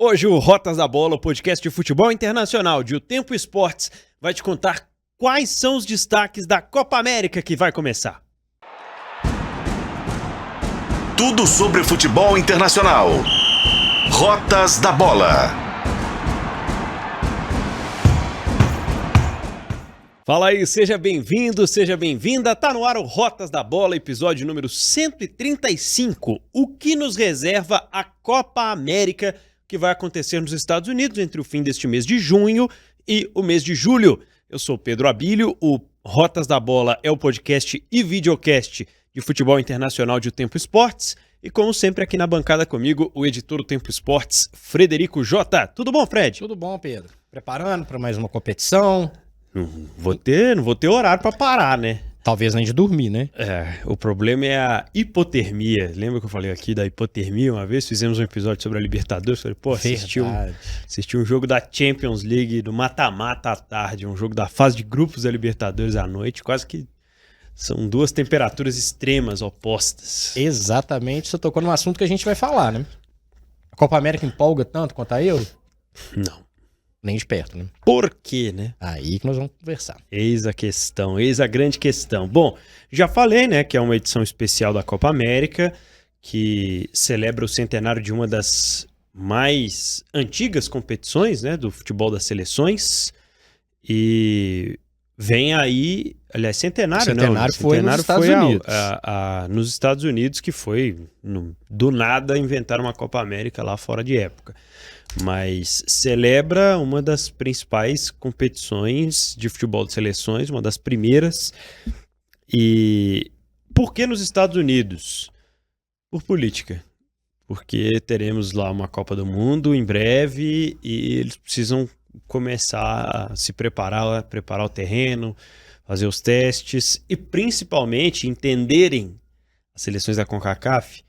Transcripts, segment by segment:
Hoje o Rotas da Bola, o podcast de futebol internacional de O Tempo Esportes, vai te contar quais são os destaques da Copa América que vai começar. Tudo sobre futebol internacional. Rotas da Bola. Fala aí, seja bem-vindo, seja bem-vinda. Tá no ar o Rotas da Bola, episódio número 135. O que nos reserva a Copa América, que vai acontecer nos Estados Unidos entre o fim deste mês de junho e o mês de julho. Eu sou Pedro Abílio, o Rotas da Bola é o podcast e videocast de futebol internacional de O Tempo Esportes. E como sempre aqui na bancada comigo, o editor do Tempo Esportes, Frederico Jota. Tudo bom, Fred? Tudo bom, Pedro. Preparando para mais uma competição. Não vou ter horário para parar, né? Talvez nem de dormir, né? O problema é a hipotermia. Lembra que eu falei aqui da hipotermia uma vez? Fizemos um episódio sobre a Libertadores. Falei, pô, assisti um jogo da Champions League, do mata-mata à tarde, um jogo da fase de grupos da Libertadores à noite. Quase que são duas temperaturas extremas, opostas. Exatamente. Você tocou num assunto que a gente vai falar, né? A Copa América empolga tanto quanto a Euro? Não. Nem de perto, né? Por quê, né? Aí que nós vamos conversar. Eis a questão, eis a grande questão. Bom, já falei, né, que é uma edição especial da Copa América, que celebra o centenário de uma das mais antigas competições, né, do futebol das seleções. E vem aí, aliás, centenário foi nos Estados Unidos. Nos Estados Unidos, que foi, do nada, inventaram uma Copa América lá fora de época. Mas celebra uma das principais competições de futebol de seleções, uma das primeiras. E por que nos Estados Unidos? Por política. Porque teremos lá uma Copa do Mundo em breve e eles precisam começar a se preparar o terreno, fazer os testes e principalmente entenderem as seleções da CONCACAF.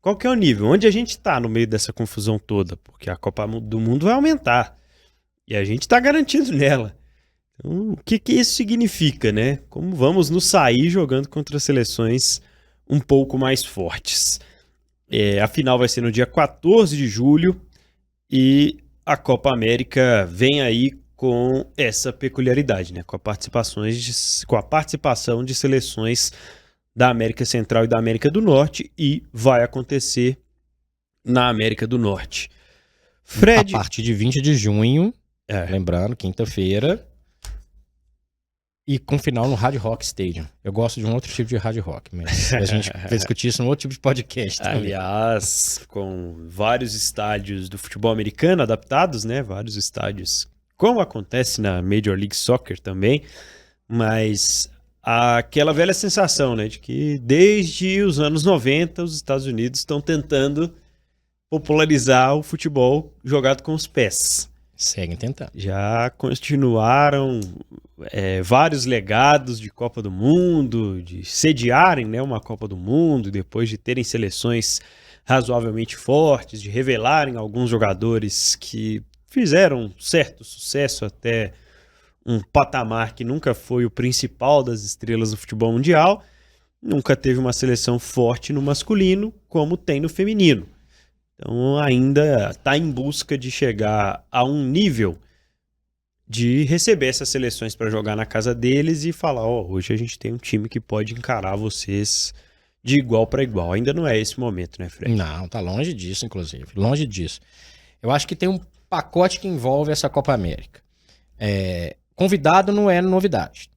Qual que é o nível? Onde a gente está no meio dessa confusão toda? Porque a Copa do Mundo vai aumentar. E a gente está garantido nela. Então, o que isso significa, né? Como vamos nos sair jogando contra seleções um pouco mais fortes? A final vai ser no dia 14 de julho. E a Copa América vem aí com essa peculiaridade, né? Com a participação de seleções da América Central e da América do Norte, e vai acontecer na América do Norte. Fred... A partir de 20 de junho, lembrando, quinta-feira, e com final no Hard Rock Stadium. Eu gosto de um outro tipo de Hard Rock, mas a gente vai discutir isso num outro tipo de podcast também. Aliás, com vários estádios do futebol americano adaptados, né? Vários estádios, como acontece na Major League Soccer também, mas aquela velha sensação, né, de que desde os anos 90 os Estados Unidos estão tentando popularizar o futebol jogado com os pés. Seguem tentando. Já continuaram vários legados de Copa do Mundo, de sediarem, né, uma Copa do Mundo, depois de terem seleções razoavelmente fortes, de revelarem alguns jogadores que fizeram certo sucesso até um patamar que nunca foi o principal das estrelas do futebol mundial, nunca teve uma seleção forte no masculino, como tem no feminino. Então ainda está em busca de chegar a um nível de receber essas seleções para jogar na casa deles e falar, hoje a gente tem um time que pode encarar vocês de igual para igual. Ainda não é esse momento, né, Fred? Não, tá longe disso, inclusive. Longe disso. Eu acho que tem um pacote que envolve essa Copa América. Convidado não é novidade,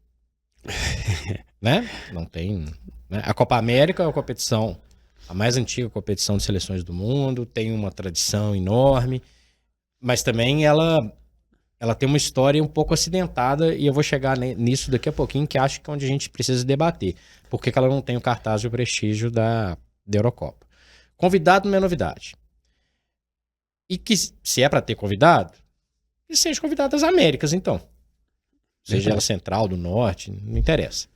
né? Não tem, né? A Copa América é a competição, a mais antiga competição de seleções do mundo, tem uma tradição enorme, mas também ela tem uma história um pouco acidentada e eu vou chegar nisso daqui a pouquinho, que acho que é onde a gente precisa debater. Por que ela não tem o cartaz e o prestígio da Eurocopa? Convidado não é novidade. E que se é para ter convidado, que seja convidado das Américas, então. Seja ela central, do norte, não interessa.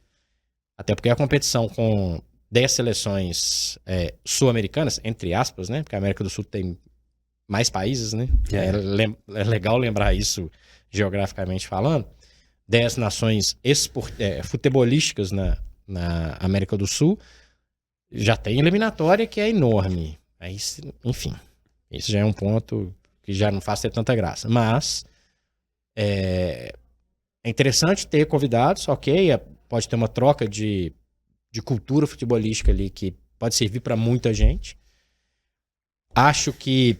Até porque a competição com 10 seleções sul-americanas, entre aspas, né? Porque a América do Sul tem mais países, né? É legal lembrar isso geograficamente falando. 10 nações futebolísticas na América do Sul. Já tem eliminatória que é enorme. Aí, enfim, isso já é um ponto que já não faz ter tanta graça. Mas é interessante ter convidados, ok, pode ter uma troca de cultura futebolística ali que pode servir para muita gente. Acho que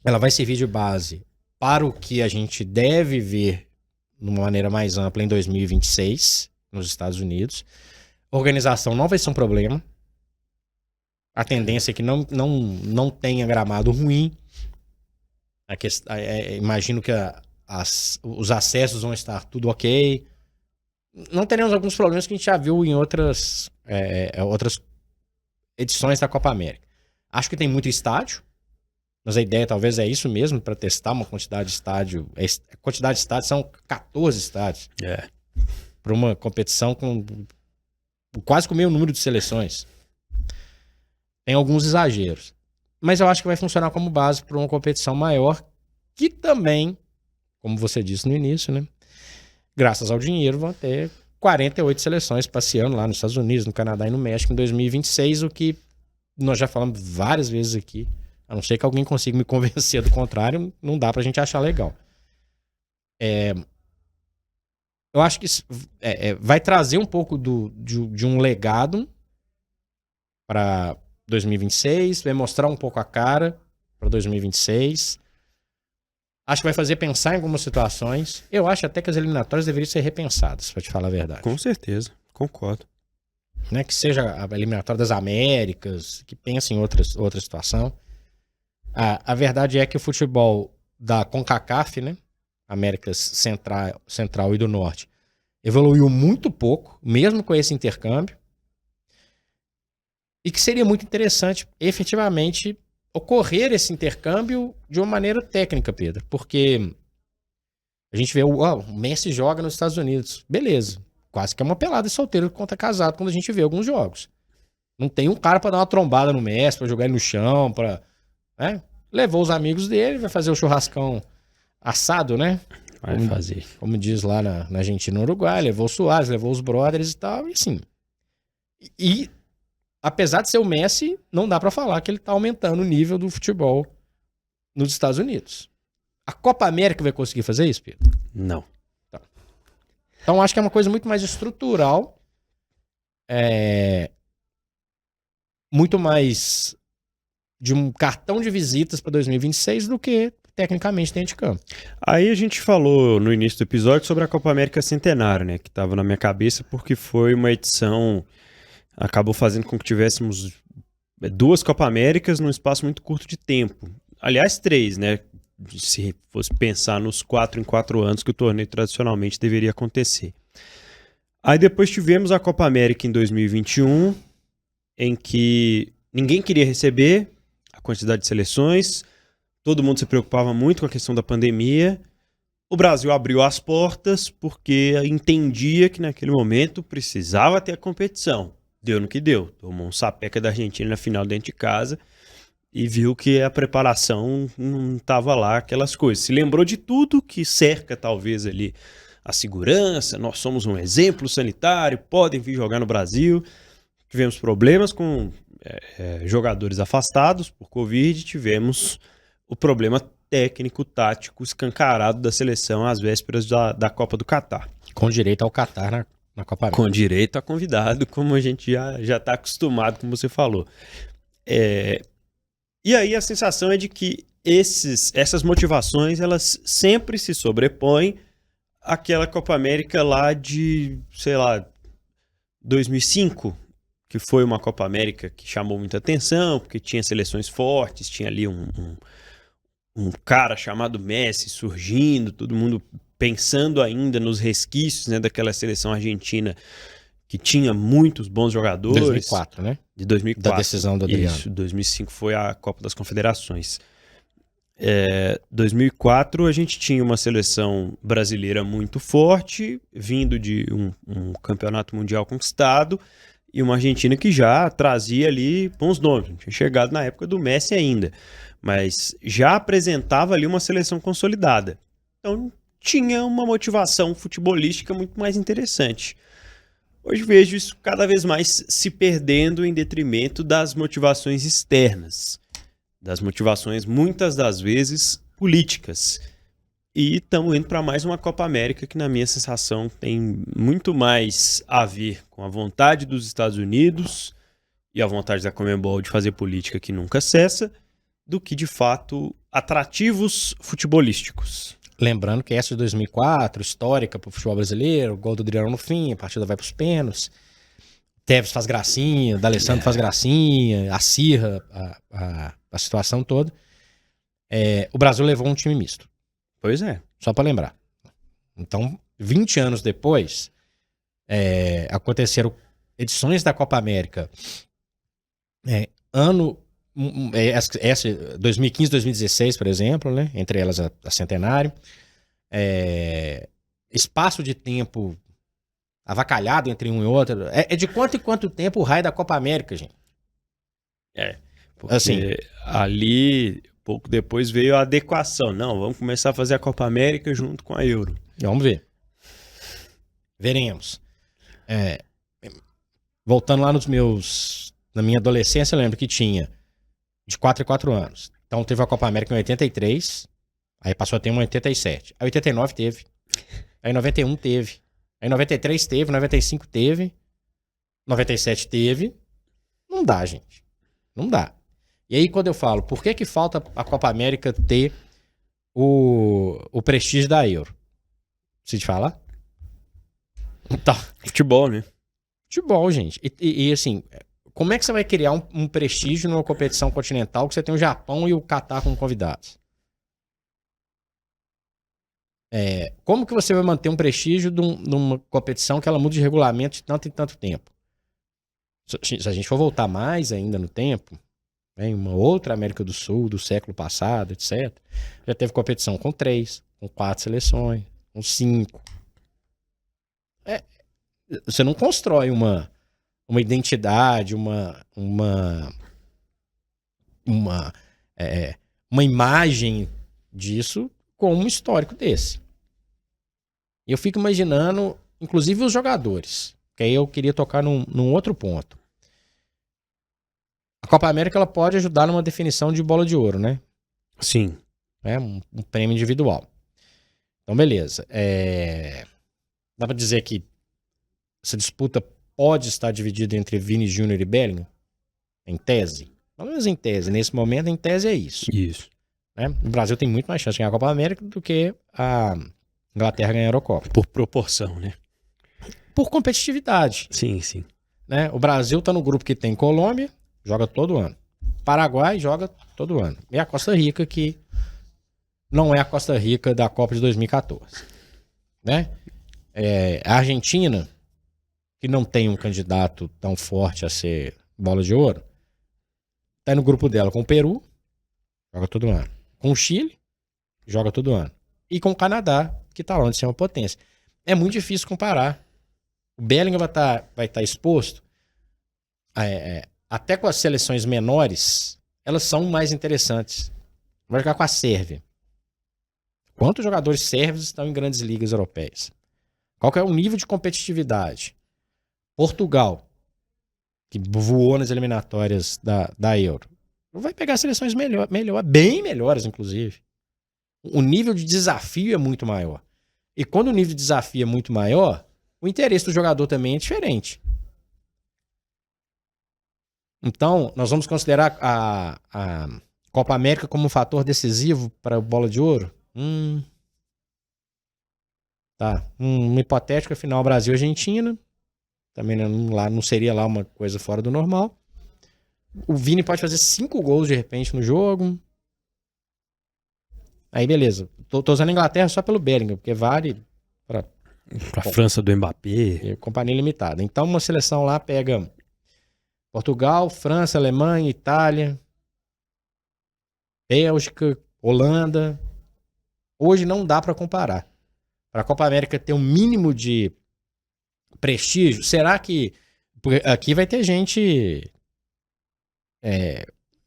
ela vai servir de base para o que a gente deve ver de uma maneira mais ampla em 2026 nos Estados Unidos. A organização não vai ser um problema. A tendência é que não tenha gramado ruim. Imagino que os acessos vão estar tudo ok. Não teremos alguns problemas que a gente já viu em outras edições da Copa América. Acho que tem muito estádio, mas a ideia talvez é isso mesmo, para testar uma quantidade de estádio. A quantidade de estádios são 14 estádios. Para uma competição com quase com o meio número de seleções. Tem alguns exageros. Mas eu acho que vai funcionar como base para uma competição maior, que também, como você disse no início, né? Graças ao dinheiro, vão ter 48 seleções passeando lá nos Estados Unidos, no Canadá e no México em 2026, o que nós já falamos várias vezes aqui. A não ser que alguém consiga me convencer do contrário, não dá pra gente achar legal. Eu acho que isso vai trazer um pouco de um legado para 2026, vai mostrar um pouco a cara para 2026. Acho que vai fazer pensar em algumas situações. Eu acho até que as eliminatórias deveriam ser repensadas, para te falar a verdade. Com certeza, concordo. Né? Que seja a eliminatória das Américas, que pense em outra situação. A verdade é que o futebol da CONCACAF, né? Américas Central e do Norte, evoluiu muito pouco, mesmo com esse intercâmbio. E que seria muito interessante, efetivamente, ocorrer esse intercâmbio de uma maneira técnica, Pedro. Porque a gente vê o Messi joga nos Estados Unidos. Beleza. Quase que é uma pelada de solteiro contra casado quando a gente vê alguns jogos. Não tem um cara pra dar uma trombada no Messi, pra jogar ele no chão, né? Levou os amigos dele, vai fazer o churrascão assado, né? Vai fazer. Como diz lá na Argentina e no Uruguai, levou o Suárez, levou os brothers e tal, e assim. E apesar de ser o Messi, não dá pra falar que ele tá aumentando o nível do futebol nos Estados Unidos. A Copa América vai conseguir fazer isso, Pedro? Não. Então acho que é uma coisa muito mais estrutural, muito mais de um cartão de visitas para 2026 do que tecnicamente dentro de campo. Aí a gente falou no início do episódio sobre a Copa América Centenário, né? Que estava na minha cabeça porque foi uma edição, acabou fazendo com que tivéssemos 2 Copa Américas num espaço muito curto de tempo. Aliás, 3, né? Se fosse pensar nos 4 em 4 anos que o torneio tradicionalmente deveria acontecer. Aí depois tivemos a Copa América em 2021, em que ninguém queria receber a quantidade de seleções, todo mundo se preocupava muito com a questão da pandemia. O Brasil abriu as portas porque entendia que naquele momento precisava ter a competição. Deu no que deu. Tomou um sapeca da Argentina na final dentro de casa e viu que a preparação não estava lá, aquelas coisas. Se lembrou de tudo que cerca talvez ali a segurança, nós somos um exemplo sanitário, podem vir jogar no Brasil. Tivemos problemas com jogadores afastados por Covid, tivemos o problema técnico, tático, escancarado da seleção às vésperas da Copa do Catar. Com direito ao Catar na Copa América. Com direito a convidado, como a gente já está acostumado, como você falou. E aí a sensação é de que essas motivações, elas sempre se sobrepõem àquela Copa América lá de, sei lá, 2005, que foi uma Copa América que chamou muita atenção, porque tinha seleções fortes, tinha ali um cara chamado Messi surgindo, todo mundo pensando ainda nos resquícios, né, daquela seleção argentina que tinha muitos bons jogadores. 2004, né? De 2004. Da decisão do Adriano. Isso, 2005 foi a Copa das Confederações. 2004 a gente tinha uma seleção brasileira muito forte, vindo de um campeonato mundial conquistado, e uma Argentina que já trazia ali bons nomes. Não tinha chegado na época do Messi ainda, mas já apresentava ali uma seleção consolidada. Então tinha uma motivação futebolística muito mais interessante. Hoje vejo isso cada vez mais se perdendo em detrimento das motivações externas. das motivações, muitas das vezes, políticas. E estamos indo para mais uma Copa América que, na minha sensação, tem muito mais a ver com a vontade dos Estados Unidos e a vontade da Conmebol de fazer política que nunca cessa, do que, de fato, atrativos futebolísticos. Lembrando que essa de 2004, histórica para o futebol brasileiro, gol do Adriano no fim, a partida vai para os pênaltis, Tevez faz gracinha, D'Alessandro faz gracinha, acirra a situação toda. O Brasil levou um time misto. Pois é. Só para lembrar. Então, 20 anos depois, aconteceram edições da Copa América. Essa 2015, 2016, por exemplo, né? Entre elas a Centenário. Espaço de tempo avacalhado entre um e outro. De quanto em quanto tempo o raio da Copa América, gente? Porque assim, ali, pouco depois veio a adequação. Não, vamos começar a fazer a Copa América junto com a Euro. Vamos ver. Veremos. Voltando lá na minha adolescência, eu lembro que tinha de 4 em 4 anos. Então teve a Copa América em 83, aí passou a ter uma em 87. Aí 89 teve. Aí 91 teve. Aí 93 teve, 95 teve. 97 teve. Não dá, gente. Não dá. E aí quando eu falo, por que falta a Copa América ter o prestígio da Euro? Preciso te falar? Então, futebol, né? Futebol, gente. E assim, como é que você vai criar um prestígio numa competição continental que você tem o Japão e o Catar como convidados? Como que você vai manter um prestígio numa competição que ela muda de regulamento de tanto em tanto tempo? Se a gente for voltar mais ainda no tempo, em uma outra América do Sul, do século passado, etc., já teve competição com 3, com 4 seleções, com 5. Você não constrói uma identidade, uma imagem disso com um histórico desse. E eu fico imaginando, inclusive os jogadores, que aí eu queria tocar num outro ponto. A Copa América ela pode ajudar numa definição de bola de ouro, né? Sim. Um prêmio individual. Então, beleza. Dá pra dizer que essa disputa pode estar dividida entre Vini Júnior e Bellingham? Em tese? Pelo menos em tese. Nesse momento, em tese é isso. Isso. Né? O Brasil tem muito mais chance de ganhar a Copa América do que a Inglaterra ganhar a Eurocopa. Por proporção, né? Por competitividade. Sim, sim. Né? O Brasil tá no grupo que tem Colômbia, joga todo ano. Paraguai joga todo ano. E a Costa Rica, que não é a Costa Rica da Copa de 2014. Né? A Argentina, que não tem um candidato tão forte a ser bola de ouro, tá no grupo dela com o Peru, joga todo ano. Com o Chile, joga todo ano. E com o Canadá, que tá longe de ser uma potência. É muito difícil comparar. O Bellingham vai estar exposto. Até com as seleções menores, elas são mais interessantes. Vai jogar com a Sérvia. Quantos jogadores sérvios estão em grandes ligas europeias? Qual que é o nível de competitividade? Portugal, que voou nas eliminatórias da Euro, vai pegar seleções bem melhores, inclusive. O nível de desafio é muito maior. E quando o nível de desafio é muito maior, o interesse do jogador também é diferente. Então, nós vamos considerar a Copa América como um fator decisivo para a bola de ouro? Tá. Uma hipotética final Brasil-Argentina. Também não seria lá uma coisa fora do normal. O Vini pode fazer 5 gols de repente no jogo. Aí beleza. Tô usando a Inglaterra só pelo Bellingham, porque vale para a França do Mbappé. Companhia limitada. Então uma seleção lá pega Portugal, França, Alemanha, Itália, Bélgica, Holanda. Hoje não dá para comparar. Para a Copa América ter um mínimo de prestígio, será que... Porque aqui vai ter gente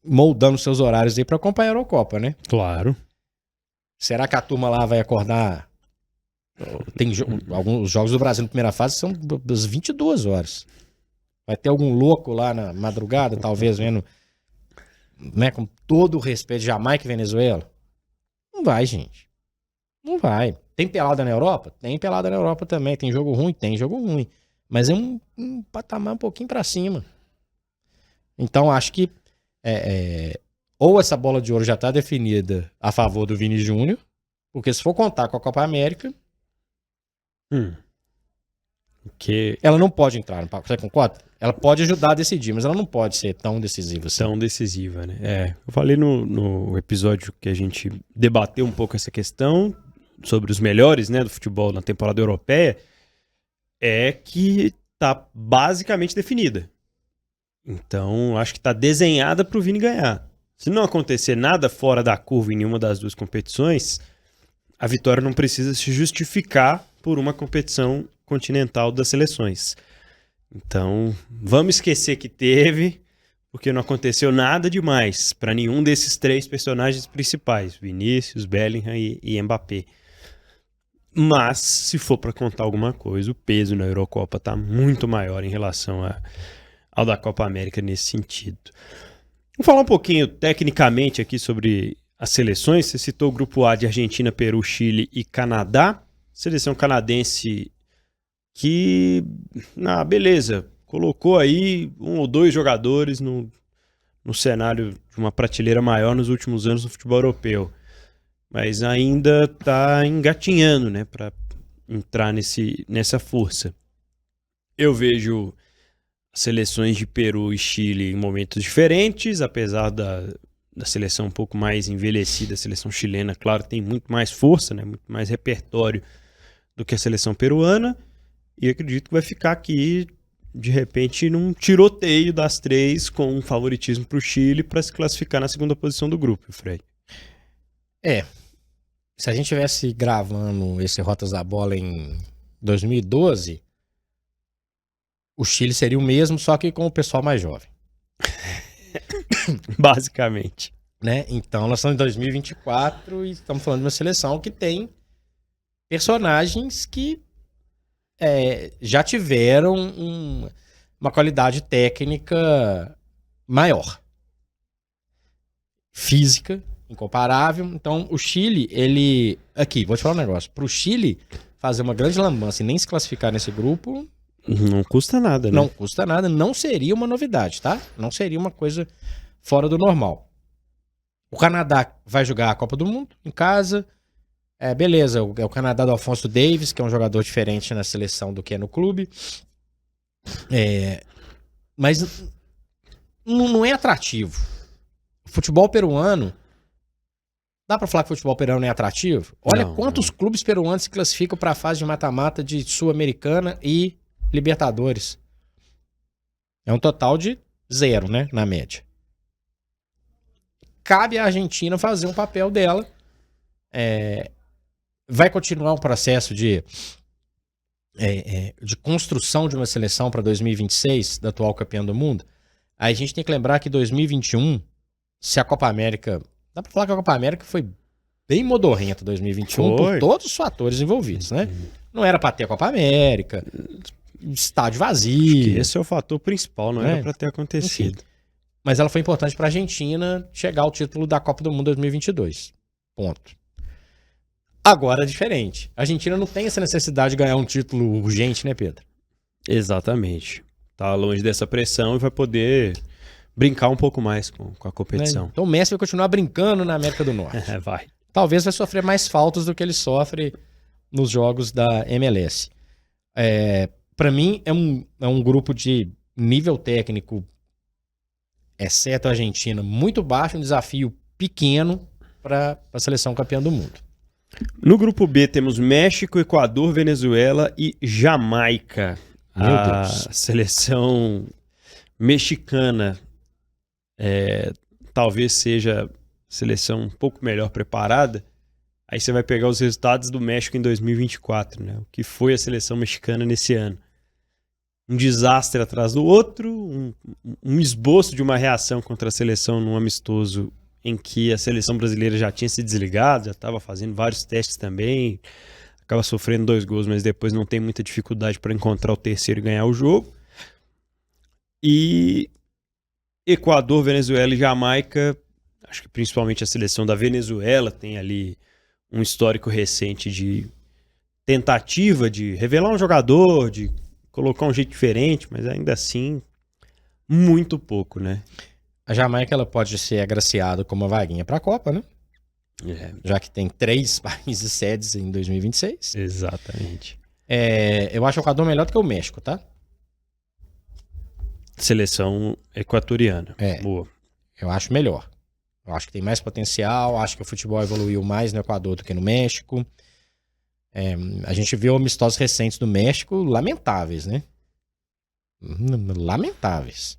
moldando seus horários aí para acompanhar a Eurocopa, né? Claro. Será que a turma lá vai acordar? Alguns jogos do Brasil na primeira fase são das 22 horas. Vai ter algum louco lá na madrugada, talvez vendo, né, com todo o respeito, Jamaica e Venezuela? Não vai, gente. Não vai. Tem pelada na Europa? Tem pelada na Europa também. Tem jogo ruim? Tem jogo ruim. Mas é um patamar um pouquinho pra cima. Então, acho que ou essa bola de ouro já tá definida a favor do Vini Júnior, porque se for contar com a Copa América, ela não pode entrar no pacote. Você concorda? Ela pode ajudar a decidir, mas ela não pode ser tão decisiva assim. Tão decisiva, né? Eu falei no episódio que a gente debateu um pouco essa questão sobre os melhores, né, do futebol na temporada europeia, que tá basicamente definida. Então, acho que tá desenhada pro Vini ganhar. Se não acontecer nada fora da curva em nenhuma das duas competições, a vitória não precisa se justificar por uma competição continental das seleções. Então, vamos esquecer que teve, porque não aconteceu nada demais para nenhum desses três personagens principais, Vinícius, Bellingham e Mbappé. Mas, se for para contar alguma coisa, o peso na Eurocopa está muito maior em relação ao da Copa América nesse sentido. Vamos falar um pouquinho tecnicamente aqui sobre as seleções. Você citou o grupo A de Argentina, Peru, Chile e Canadá. Seleção canadense que, beleza, colocou aí um ou dois jogadores no cenário de uma prateleira maior nos últimos anos no futebol europeu. Mas ainda está engatinhando, né, para entrar nessa força. Eu vejo seleções de Peru e Chile em momentos diferentes, apesar da seleção um pouco mais envelhecida, a seleção chilena, claro, tem muito mais força, né, muito mais repertório do que a seleção peruana, e acredito que vai ficar aqui, de repente, num tiroteio das três, com um favoritismo para o Chile para se classificar na segunda posição do grupo, Fred. Se a gente tivesse gravando esse Rotas da Bola em 2012, o Chile seria o mesmo, só que com o pessoal mais jovem. Basicamente. Né? Então, nós estamos em 2024 e estamos falando de uma seleção que tem personagens que já tiveram uma qualidade técnica maior. Física, incomparável. Então, o Chile, Aqui, vou te falar um negócio. Pro Chile fazer uma grande lambança e nem se classificar nesse grupo... Não custa nada, né? Não custa nada. Não seria uma novidade, tá? Não seria uma coisa fora do normal. O Canadá vai jogar a Copa do Mundo em casa. Beleza, é o Canadá do Alphonso Davies, que é um jogador diferente na seleção do que é no clube. Mas não é atrativo. O futebol peruano... Dá pra falar que o futebol peruano é atrativo? Olha quantos clubes peruanos se classificam para a fase de mata-mata de Sul-Americana e Libertadores. É um total de 0, né? Na média. Cabe à Argentina fazer um papel dela. Vai continuar um processo de construção de uma seleção para 2026, da atual campeã do mundo. Aí a gente tem que lembrar que 2021, se a Copa América... Dá pra falar que a Copa América foi bem modorrenta 2021 por todos os fatores envolvidos, né? Não era pra ter a Copa América, estádio vazio. Esse é o fator principal, não era pra ter acontecido. Enfim. Mas ela foi importante pra Argentina chegar ao título da Copa do Mundo 2022. Ponto. Agora é diferente. A Argentina não tem essa necessidade de ganhar um título urgente, né, Pedro? Exatamente. Tá longe dessa pressão e vai poder... brincar um pouco mais com a competição. Então o Messi vai continuar brincando na América do Norte. Vai. Talvez vai sofrer mais faltas do que ele sofre nos jogos da MLS. Para mim, é um grupo de nível técnico, exceto a Argentina, muito baixo, um desafio pequeno para a seleção campeã do mundo. No grupo B temos México, Equador, Venezuela e Jamaica. Meu Deus. A seleção mexicana talvez seja a seleção um pouco melhor preparada. Aí você vai pegar os resultados do México em 2024, né? O que foi a seleção mexicana nesse ano. Um desastre atrás do outro, um esboço de uma reação contra a seleção num amistoso em que a seleção brasileira já tinha se desligado, já estava fazendo vários testes também, acaba sofrendo 2 gols, mas depois não tem muita dificuldade para encontrar o terceiro e ganhar o jogo. E Equador, Venezuela e Jamaica, acho que principalmente a seleção da Venezuela tem ali um histórico recente de tentativa de revelar um jogador, de colocar um jeito diferente, mas ainda assim, muito pouco, né? A Jamaica ela pode ser agraciada com uma vaguinha para a Copa, né? Já que tem 3 países sedes em 2026. Exatamente. Eu acho o Equador melhor do que o México, tá? Seleção equatoriana. Boa. Eu acho melhor. Eu acho que tem mais potencial, acho que o futebol evoluiu mais no Equador do que no México. A gente viu amistosos recentes do México lamentáveis, né? Lamentáveis.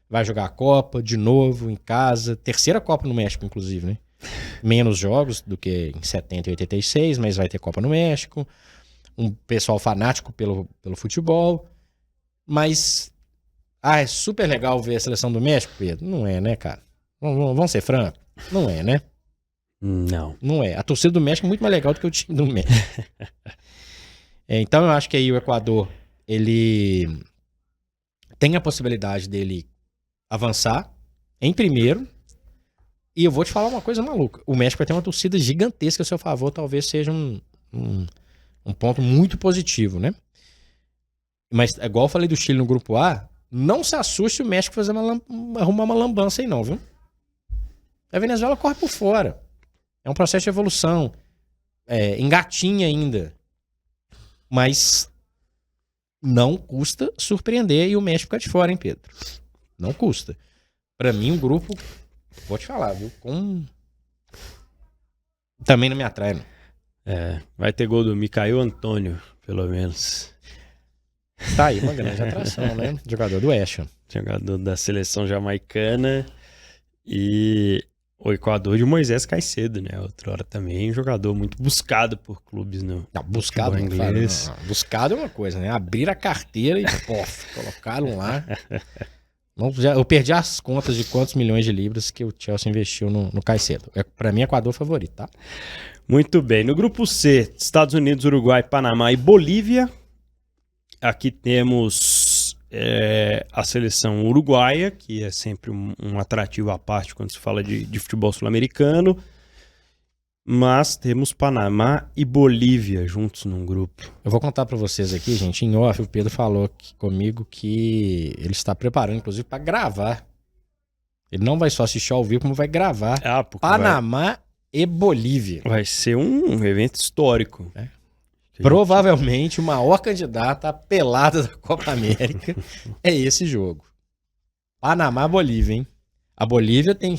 Vai jogar a Copa de novo em casa. 3ª Copa no México, inclusive, né? Menos jogos do que em 70 e 86, mas vai ter Copa no México. Um pessoal fanático pelo futebol. Mas... é super legal ver a seleção do México, Pedro? Não é, né, cara? Vamos ser francos? Não é, né? Não. Não é. A torcida do México é muito mais legal do que o time do México. Então eu acho que aí o Equador, ele tem a possibilidade dele avançar em primeiro. E eu vou te falar uma coisa maluca. O México vai ter uma torcida gigantesca a seu favor, talvez seja um ponto muito positivo, né? Mas, igual eu falei do Chile no grupo A, não se assuste se o México arrumar uma lambança aí não, viu? A Venezuela corre por fora. É um processo de evolução. Engatinha ainda. Mas não custa surpreender e o México ficar de fora, hein, Pedro? Não custa. Pra mim, um grupo... Vou te falar, viu? Também não me atrai, não. Vai ter gol do Micael Antônio, pelo menos. Tá aí uma grande atração, né? Jogador do West Ham. Jogador da seleção jamaicana. E o Equador de Moisés Caicedo, né? Outra hora também, um jogador muito buscado por clubes no buscado inglês. Não. Buscado é uma coisa, né? Abrir a carteira e colocaram lá. Eu perdi as contas de quantos milhões de libras que o Chelsea investiu no Caicedo. Pra mim, Equador favorito, tá? Muito bem. No grupo C, Estados Unidos, Uruguai, Panamá e Bolívia. Aqui temos a seleção uruguaia, que é sempre um atrativo à parte quando se fala de futebol sul-americano. Mas temos Panamá e Bolívia juntos num grupo. Eu vou contar pra vocês aqui, gente, em off, o Pedro falou comigo que ele está preparando, inclusive, pra gravar. Ele não vai só assistir ao vivo, como vai gravar Panamá e Bolívia. Vai ser um evento histórico. Provavelmente o maior candidato à pelada da Copa América é esse jogo. Panamá-Bolívia, hein? A Bolívia tem...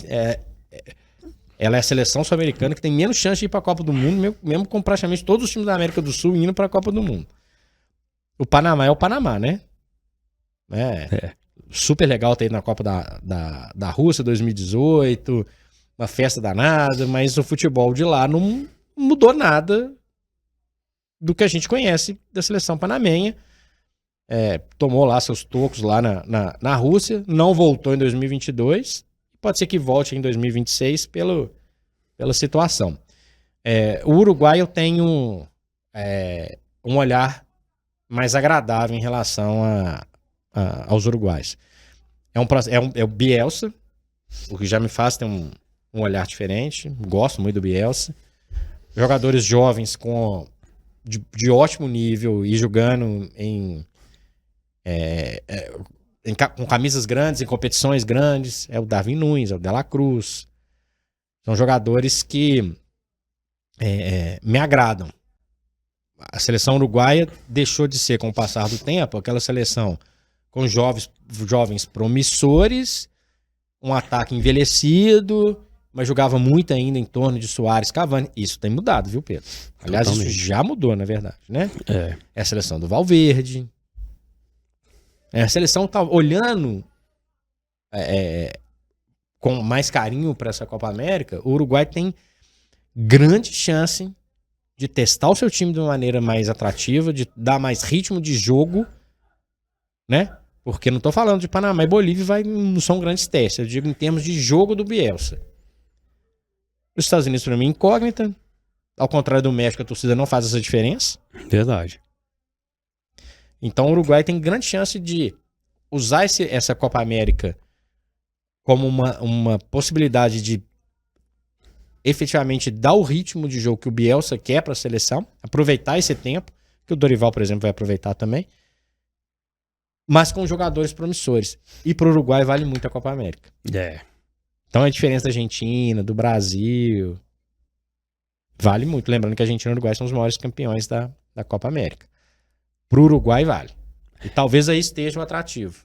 ela é a seleção sul-americana que tem menos chance de ir para a Copa do Mundo, mesmo com praticamente todos os times da América do Sul indo para a Copa do Mundo. O Panamá é o Panamá, né? Super legal ter ido na Copa da Rússia 2018, uma festa danada, mas o futebol de lá não mudou nada do que a gente conhece da seleção panamenha. Tomou lá seus tocos lá na Rússia, não voltou em 2022. Pode ser que volte em 2026 pela situação. O Uruguai eu tenho um olhar mais agradável em relação aos uruguaios. É o Bielsa, o que já me faz ter um olhar diferente. Gosto muito do Bielsa. Jogadores jovens de ótimo nível e jogando com camisas grandes, em competições grandes. É o Darwin Núñez, é o De La Cruz. São jogadores que me agradam. A seleção uruguaia deixou de ser, com o passar do tempo, aquela seleção com jovens promissores, um ataque envelhecido, mas jogava muito ainda em torno de Suárez, Cavani. Isso tem mudado, viu, Pedro? Aliás, totalmente. Isso já mudou, na verdade, né? É a seleção do Valverde. A seleção tá olhando com mais carinho para essa Copa América. O Uruguai tem grande chance de testar o seu time de uma maneira mais atrativa, de dar mais ritmo de jogo, né? Porque não tô falando de Panamá e Bolívia, não são grandes testes. Eu digo em termos de jogo do Bielsa. Os Estados Unidos, para mim, incógnita. Ao contrário do México, a torcida não faz essa diferença. Verdade. Então o Uruguai tem grande chance de usar essa Copa América como uma possibilidade de efetivamente dar o ritmo de jogo que o Bielsa quer para a seleção, aproveitar esse tempo, que o Dorival, por exemplo, vai aproveitar também, mas com jogadores promissores. E para o Uruguai vale muito a Copa América. Então a diferença da Argentina, do Brasil, vale muito. Lembrando que a Argentina e o Uruguai são os maiores campeões da Copa América. Para o Uruguai vale. E talvez aí esteja o atrativo.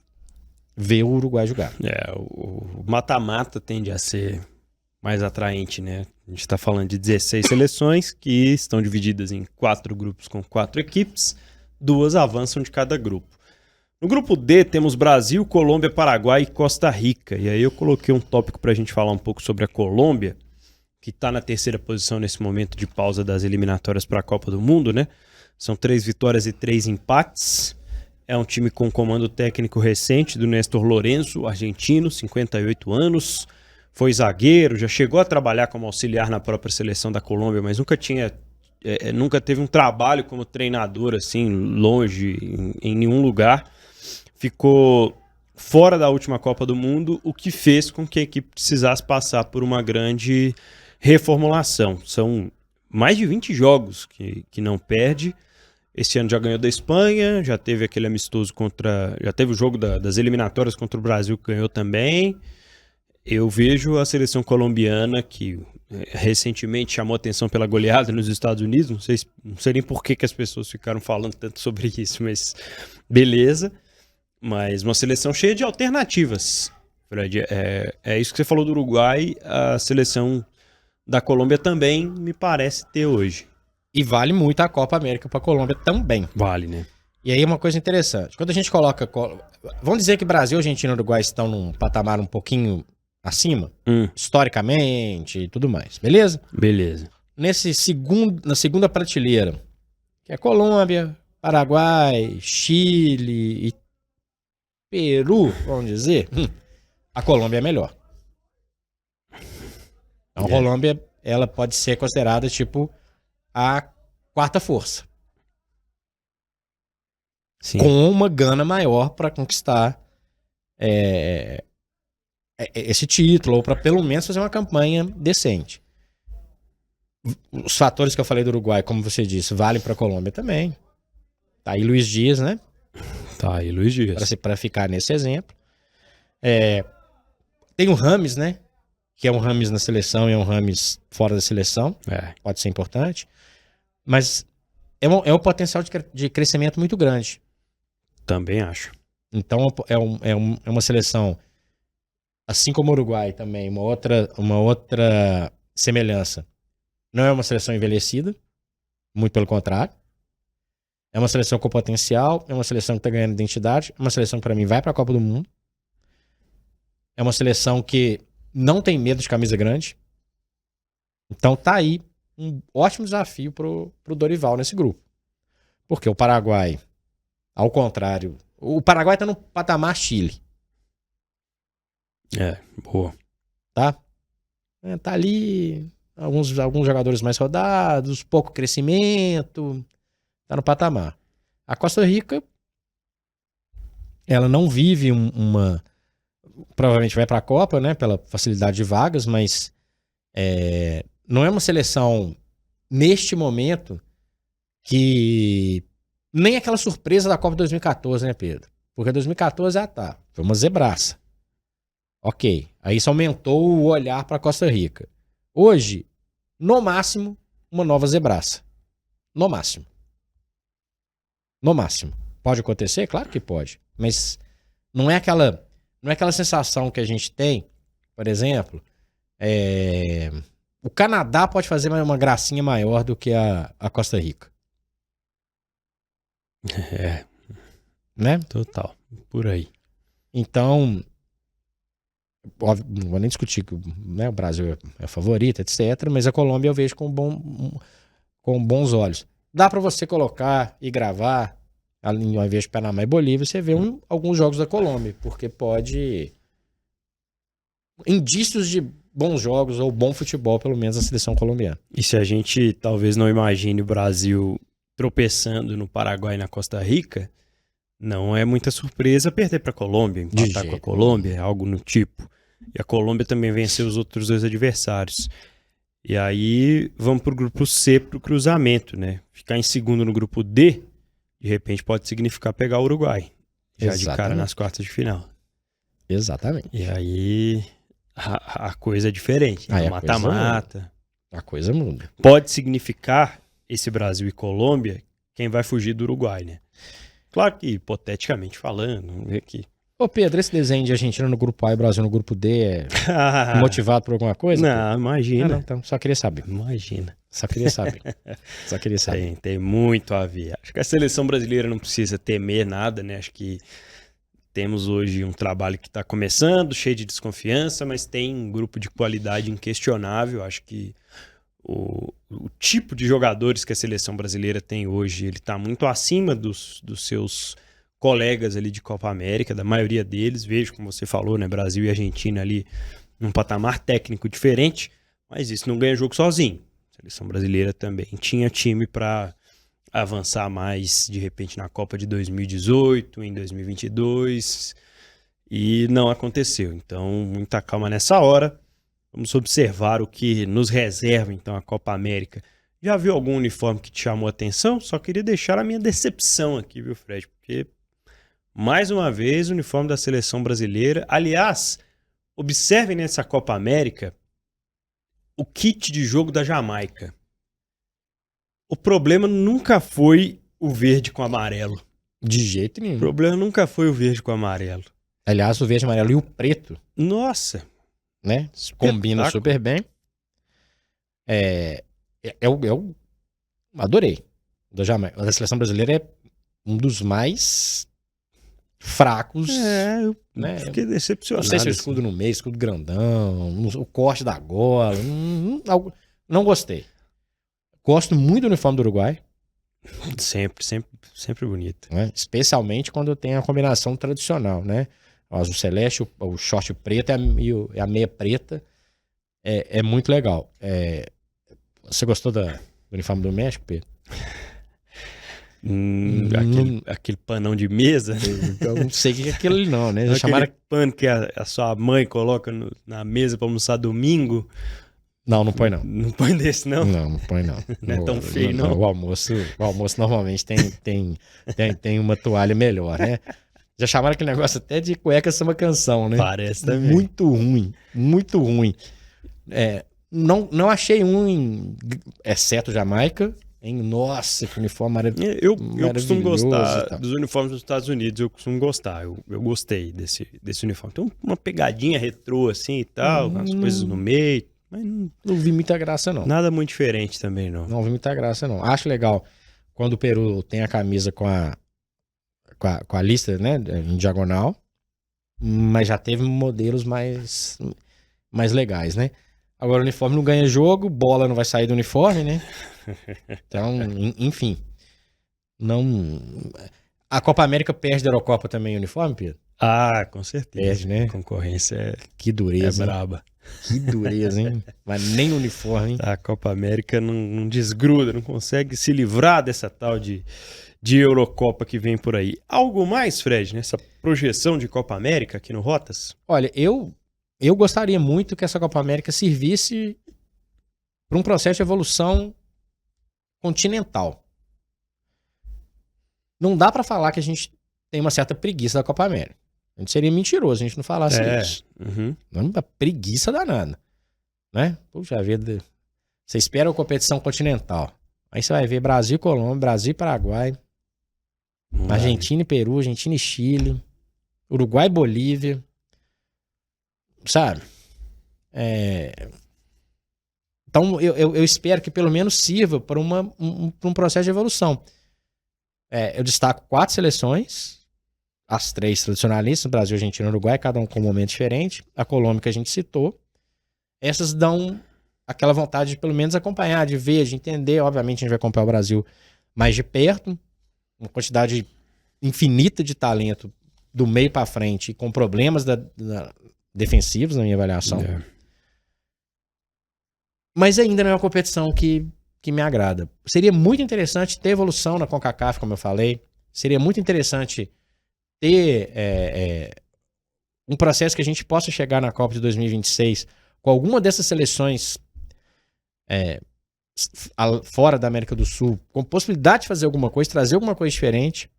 Ver o Uruguai jogar. O mata-mata tende a ser mais atraente, né? A gente está falando de 16 seleções que estão divididas em 4 grupos com 4 equipes, 2 avançam de cada grupo. No grupo D temos Brasil, Colômbia, Paraguai e Costa Rica. E aí eu coloquei um tópico para a gente falar um pouco sobre a Colômbia, que está na terceira posição nesse momento de pausa das eliminatórias para a Copa do Mundo, né? São 3 vitórias e 3 empates. É um time com comando técnico recente do Néstor Lorenzo, argentino, 58 anos. Foi zagueiro, já chegou a trabalhar como auxiliar na própria seleção da Colômbia, mas nunca teve um trabalho como treinador, assim, longe, em nenhum lugar. Ficou fora da última Copa do Mundo, o que fez com que a equipe precisasse passar por uma grande reformulação. São mais de 20 jogos que não perde. Esse ano já ganhou da Espanha, já teve aquele amistoso já teve o jogo das eliminatórias contra o Brasil que ganhou também. Eu vejo a seleção colombiana, que recentemente chamou atenção pela goleada nos Estados Unidos, não sei nem por que as pessoas ficaram falando tanto sobre isso, mas beleza. Mas uma seleção cheia de alternativas, Fred. É isso que você falou do Uruguai, a seleção da Colômbia também me parece ter hoje. E vale muito a Copa América para a Colômbia também. Vale, né? E aí uma coisa interessante. Quando a gente coloca... Vamos dizer que Brasil, Argentina e Uruguai estão num patamar um pouquinho acima, historicamente e tudo mais. Beleza? Beleza. Na segunda prateleira, que é Colômbia, Paraguai, Chile e Peru, vamos dizer, a Colômbia é melhor. Então a Colômbia, ela pode ser considerada tipo a quarta força. Sim. Com uma gana maior para conquistar esse título, ou para pelo menos fazer uma campanha decente. Os fatores que eu falei do Uruguai, como você disse, valem para a Colômbia também. Tá aí Luiz Dias, né? Tá aí Luiz Dias. Para ficar nesse exemplo. Tem o Rames, né? Que é um Rames na seleção e é um Rames fora da seleção. Pode ser importante. Mas é um potencial de crescimento muito grande. Também acho. Então é uma seleção, assim como o Uruguai também, uma outra semelhança. Não é uma seleção envelhecida, muito pelo contrário. É uma seleção com potencial, é uma seleção que está ganhando identidade, é uma seleção que para mim vai para a Copa do Mundo. É uma seleção que não tem medo de camisa grande. Então tá aí um ótimo desafio pro Dorival nesse grupo. Porque o Paraguai, ao contrário, o Paraguai tá no patamar Chile. Boa. Tá? Tá ali alguns jogadores mais rodados, pouco crescimento, tá no patamar. A Costa Rica, ela não vive provavelmente vai para a Copa, né, pela facilidade de vagas, mas não é uma seleção neste momento que nem aquela surpresa da Copa 2014, né, Pedro? Porque 2014 foi uma zebraça. Ok, aí isso aumentou o olhar para Costa Rica. Hoje, no máximo, uma nova zebraça. No máximo. Pode acontecer? Claro que pode. Mas não é aquela sensação que a gente tem, por exemplo, o Canadá pode fazer uma gracinha maior do que a Costa Rica. Né? Total. Por aí. Então, óbvio, não vou nem discutir que o Brasil é favorito, etc. Mas a Colômbia eu vejo com bons olhos. Dá para você colocar e gravar, ao invés de Panamá e Bolívia, você vê alguns jogos da Colômbia, porque pode... Indícios de bons jogos ou bom futebol, pelo menos, a seleção colombiana. E se a gente talvez não imagine o Brasil tropeçando no Paraguai e na Costa Rica, não é muita surpresa perder para a Colômbia, empatar com a Colômbia, algo no tipo. E a Colômbia também venceu os outros 2 adversários. E aí vamos pro grupo C, pro cruzamento, né? Ficar em segundo no grupo D, de repente pode significar pegar o Uruguai. Já de cara nas quartas de final. Exatamente. E aí a coisa é diferente. Aí a mata-mata. A coisa muda. Pode significar esse Brasil e Colômbia quem vai fugir do Uruguai, né? Claro que, hipoteticamente falando, vamos ver aqui. Ô Pedro, esse desenho de Argentina no grupo A e Brasil no grupo D é motivado por alguma coisa? Não, imagina. Não, então, só queria saber. Imagina. Só queria saber. Só queria saber. Tem muito a ver. Acho que a seleção brasileira não precisa temer nada, né? Acho que temos hoje um trabalho que está começando, cheio de desconfiança, mas tem um grupo de qualidade inquestionável. Acho que o tipo de jogadores que a seleção brasileira tem hoje, ele está muito acima dos seus colegas ali de Copa América, da maioria deles. Vejo, como você falou, né, Brasil e Argentina ali num patamar técnico diferente, mas isso não ganha jogo sozinho. A seleção brasileira também tinha time para avançar mais, de repente, na Copa de 2018, em 2022, e não aconteceu. Então, muita calma nessa hora. Vamos observar o que nos reserva, então, a Copa América. Já viu algum uniforme que te chamou a atenção? Só queria deixar a minha decepção aqui, viu, Fred? Porque, mais uma vez, o uniforme da seleção brasileira. Aliás, observem nessa Copa América o kit de jogo da Jamaica. O problema nunca foi o verde com amarelo. De jeito nenhum. O problema nunca foi o verde com amarelo. Aliás, o verde, amarelo e o preto. Nossa! Né? Combina super bem. Eu adorei. Da Jamaica. A seleção brasileira é um dos mais fracos. Eu fiquei decepcionado. Não sei se o escudo no meio, escudo grandão, o corte da gola. Não gostei. Gosto muito do uniforme do Uruguai. Sempre bonito. Né? Especialmente quando tem a combinação tradicional, né? O azul celeste, o short preto e a meia preta. É muito legal. Você gostou do uniforme do México, Pedro? Aquele panão de mesa? Eu não sei o que é aquilo ali não, né? Aquele pano que a sua mãe coloca na mesa para almoçar domingo. Não põe não. Não põe desse, não? Não põe não. Não é tão feio, não. O almoço normalmente tem uma toalha melhor, né? Já chamaram aquele negócio até de cueca samba canção, né? Parece também. Muito ruim, muito ruim. Não achei exceto Jamaica. Nossa, que uniforme maravilhoso. Eu costumo gostar dos uniformes dos Estados Unidos, eu costumo gostar. Eu gostei desse uniforme. Tem uma pegadinha retrô assim e tal, umas coisas no meio. Mas não vi muita graça, não. Nada muito diferente também, não. Não vi muita graça, não. Acho legal quando o Peru tem a camisa com a lista, né, em diagonal, mas já teve modelos mais legais, né? Agora o uniforme não ganha jogo, bola não vai sair do uniforme, né? Então, enfim. A Copa América perde da Eurocopa também o uniforme, Pedro? Ah, com certeza. Perde, né? A concorrência que dureza, é braba. Que dureza, hein? Mas nem uniforme, hein? A Copa América não desgruda, não consegue se livrar dessa tal de Eurocopa que vem por aí. Algo mais, Fred, nessa projeção de Copa América aqui no Rotas? Olha, eu gostaria muito que essa Copa América servisse para um processo de evolução continental. Não dá para falar que a gente tem uma certa preguiça da Copa América. A gente seria mentiroso se a gente não falasse isso. Uhum. Não é uma preguiça danada. Né? Puxa vida. Você espera uma competição continental. Aí você vai ver Brasil e Colômbia, Brasil e Paraguai, Argentina e Peru, Argentina e Chile, Uruguai e Bolívia. Sabe? Então eu espero que pelo menos sirva para um processo de evolução. Eu destaco 4 seleções, as 3 tradicionalistas, Brasil, Argentina e Uruguai, cada um com um momento diferente. A Colômbia que a gente citou. Essas dão aquela vontade de pelo menos acompanhar, de ver, de entender. Obviamente a gente vai acompanhar o Brasil mais de perto, uma quantidade infinita de talento do meio para frente, com problemas defensivos na minha avaliação. Mas ainda não é uma competição que me agrada. Seria muito interessante ter evolução na CONCACAF, como eu falei. Seria muito interessante ter um processo que a gente possa chegar na Copa de 2026 com alguma dessas seleções fora da América do Sul, com possibilidade de fazer alguma coisa, trazer alguma coisa diferente.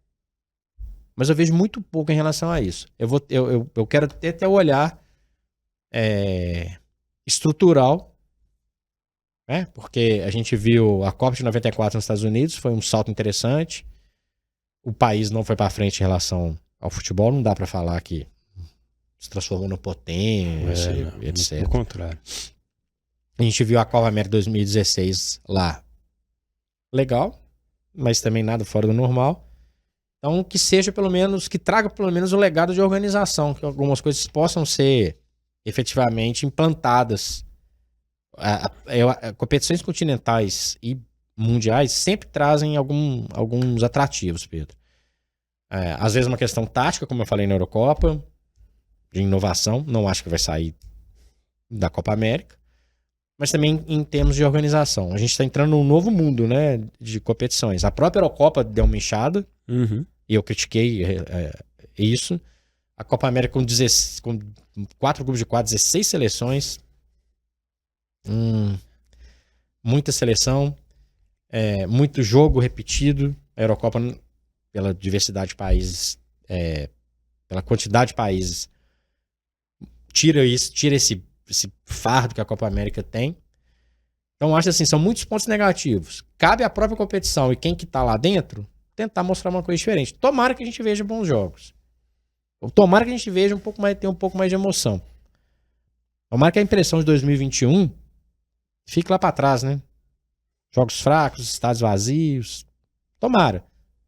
Mas eu vejo muito pouco em relação a isso. Eu quero ter até o olhar estrutural, né? Porque a gente viu a Copa de 94 nos Estados Unidos, foi um salto interessante. O país não foi para frente em relação ao futebol, não dá para falar que se transformou no potência, etc. Pelo contrário. A gente viu a Copa América 2016 lá. Legal, mas também nada fora do normal. Então, que seja pelo menos, que traga pelo menos o legado de organização, que algumas coisas possam ser efetivamente implantadas. Competições continentais e mundiais sempre trazem alguns atrativos, Pedro. Às vezes uma questão tática, como eu falei na Eurocopa, de inovação, não acho que vai sair da Copa América, mas também em termos de organização. A gente está entrando num novo mundo, né, de competições. A própria Eurocopa deu uma inchada, e eu critiquei isso. A Copa América com 4 grupos de 4, 16 seleções. Muita seleção, muito jogo repetido. A Eurocopa, pela diversidade de países, pela quantidade de países, tira esse fardo que a Copa América tem. Então, acho assim, são muitos pontos negativos. Cabe à própria competição e quem que tá lá dentro tentar mostrar uma coisa diferente. Tomara que a gente veja bons jogos. Tomara que a gente veja tenha um pouco mais de emoção. Tomara que a impressão de 2021 fique lá pra trás, né? Jogos fracos, estádios vazios. Tomara.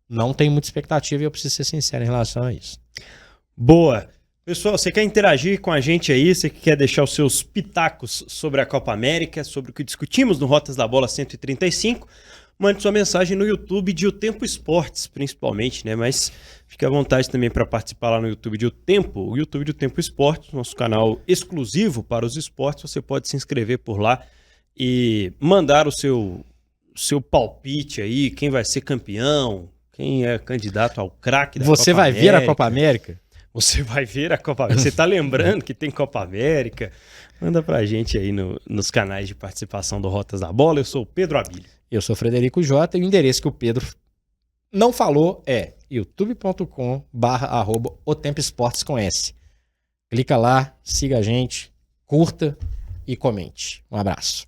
Não tenho muita expectativa e eu preciso ser sincero em relação a isso. Boa. Pessoal, você quer interagir com a gente aí? Você quer deixar os seus pitacos sobre a Copa América, sobre o que discutimos no Rotas da Bola 135? Mande sua mensagem no YouTube de O Tempo Esportes, principalmente, né? Mas fique à vontade também para participar lá no YouTube de O Tempo. O YouTube de O Tempo Esportes, nosso canal exclusivo para os esportes. Você pode se inscrever por lá e mandar o seu palpite aí, quem vai ser campeão, quem é candidato ao craque da Copa América. Você vai ver a Copa América? Você vai ver a Copa América. Você tá lembrando que tem Copa América? Manda pra gente aí nos canais de participação do Rotas da Bola. Eu sou o Pedro Abílio. Eu sou o Frederico Jota e o endereço que o Pedro não falou é youtube.com/otempoesportes com S. Clica lá, siga a gente, curta e comente. Um abraço.